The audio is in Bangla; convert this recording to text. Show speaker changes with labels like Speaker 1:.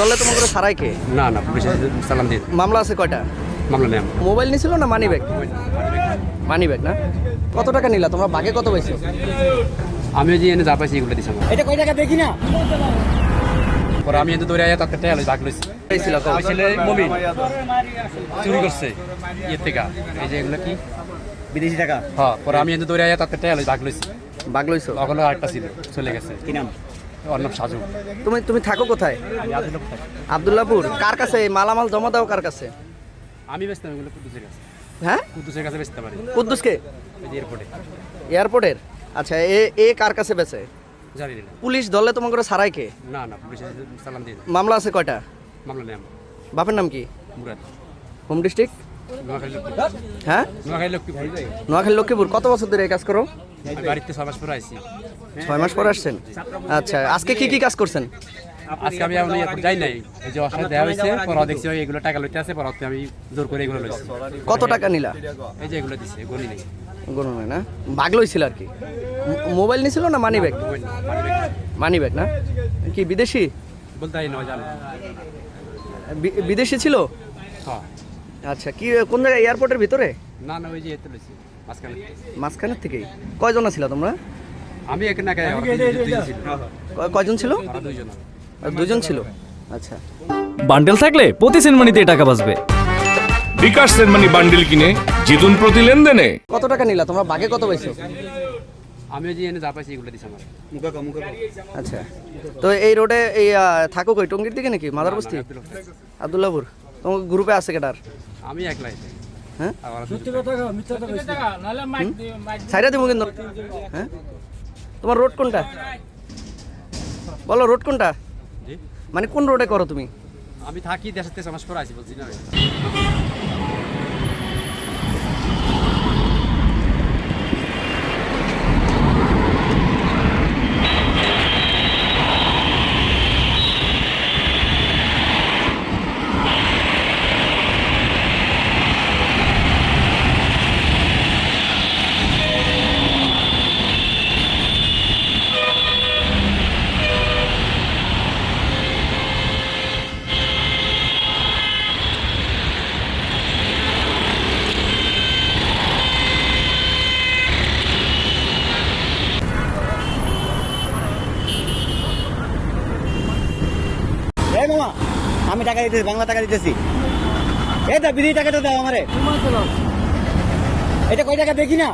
Speaker 1: ধরলে তোমার করে ছাড়াই কে?
Speaker 2: না না পুলিশ সালাম দিয়ে
Speaker 1: মামলা আছে কয়টা?
Speaker 2: মামলা নেই।
Speaker 1: মোবাইল নিছিল না মানি ব্যাগ? মানি ব্যাগ না। কত টাকা নিলা তোমরা? বাগে কত পাইছো?
Speaker 2: আমি যে এনে যা পাইছি এগুলো দিছি আমার।
Speaker 1: এটা কয় টাকা দেখি না।
Speaker 2: পরে আমি এনে দৌড়ে আয়া তাতে টাকা ভাগ লইছি।
Speaker 1: পাইছিল কত?
Speaker 2: ওই ছেলে মমিন চুরি করছে ইয়ের থেকে। এই যে এগুলো কি
Speaker 1: বিদেশি টাকা।
Speaker 2: হ্যাঁ, পরে আমি এনে দৌড়ে আয়া তাতে টাকা ভাগ লইছি।
Speaker 1: বাগ লইছো?
Speaker 2: ওগুলো আরেকটা ছিল চলে গেছে।
Speaker 1: কি নাম?
Speaker 2: ওর নাম সাজু।
Speaker 1: তুমি থাকো কোথায়? আব্দুল্লাহপুর। কার কাছে এই মালামাল জমা দাও কার কাছে?
Speaker 2: আমি বেচতাম এগুলো কুদ্দুসের কাছে।
Speaker 1: হ্যাঁ,
Speaker 2: কুদ্দুসের কাছে বেচতে পারি।
Speaker 1: কুদ্দুসকে?
Speaker 2: এই যে এয়ারপোর্টে।
Speaker 1: এয়ারপোর্টের। আচ্ছা, এ কার কাছে বেচে?
Speaker 2: জানি না।
Speaker 1: পুলিশ ধরলে তোমার করে ছাড়াই কে?
Speaker 2: না না পুলিশ সালাম দিয়ে
Speaker 1: মামলা আছে কয়টা?
Speaker 2: মামলা নেই আমার।
Speaker 1: বাপের নাম কি?
Speaker 2: মুরাদ।
Speaker 1: Home district?
Speaker 2: নোয়াখালী লক্ষ্মী।
Speaker 1: হ্যাঁ,
Speaker 2: নোয়াখালী লক্ষ্মী ভাই।
Speaker 1: নোয়াখালী লক্ষ্মীপুর। কত বছর ধরে এই কাজ করো?
Speaker 2: আমি বাড়িতে 6 মাস পরে আইছি।
Speaker 1: 6 মাস পরে আসছেন। আচ্ছা, আজকে কি কি কাজ করছেন?
Speaker 2: আজকে আমি এখন এয়ারপোর্ট যাই নাই। এই যে অসায় দেওয়া হয়েছে, পরে দেখছি এগুলো টাকা লইতে আছে, পরে আমি জোর করে এগুলো লইছি।
Speaker 1: কত টাকা নিলা?
Speaker 2: এই যে এগুলো দিছে, গনি নেই।
Speaker 1: গণনা হয় না, বাগ লইছিল আর কি। মোবাইল নিছিল না মানি ব্যাগ? মানি ব্যাগ না। কি বিদেশি?
Speaker 2: বলতে হয় না জানো।
Speaker 1: বিদেশি ছিল?
Speaker 2: হ্যাঁ।
Speaker 1: আচ্ছা, কি কোন জায়গায়? এয়ারপোর্টের ভিতরে?
Speaker 2: না না ওই যে এতে লইছি মাঝখানে।
Speaker 1: মাঝখানের থেকেই? কয়জন ছিল তোমরা?
Speaker 2: আমি এখানে না
Speaker 1: কয়জন ছিল?
Speaker 2: দুইজন।
Speaker 1: দুজন ছিল। আচ্ছা,
Speaker 3: বান্ডেল থাকলে প্রতি সেনমানিতে টাকা বাঁচবে।
Speaker 4: বিকাশ সেনমানি বান্ডেল কিনে জিতুন প্রতি লেনদেনে।
Speaker 1: কত টাকা নিলা তোমরা? বাগে কত পাইছো?
Speaker 2: আমি যে এনে যা পাইছি এগুলো দিছি আমার।
Speaker 1: আচ্ছা, তো এই রোডে এই থাকো কই? টঙ্গীর দিকে নাকি মাদারবস্তি? আব্দুল্লাহপুর। তোমার গ্রুপে আছে কেটার?
Speaker 2: আমি একলাই।
Speaker 1: হ্যাঁ,
Speaker 2: আবার
Speaker 1: সাইডা দিব কিন্তু। হ্যাঁ, তোমার রোড কোনটা বলো? রোড কোনটা?
Speaker 2: জি,
Speaker 1: মানে কোন রোডে করো তুমি?
Speaker 2: আমি থাকি দেশের 6 মাস পরে আইছি বলছি না।
Speaker 5: এই মামা, আমি টাকা দিতেছি, বাংলা টাকা দিতেছি। এই দা বিদেশি টাকাটা দাও আমারে। এটা কয় টাকা দেখি না।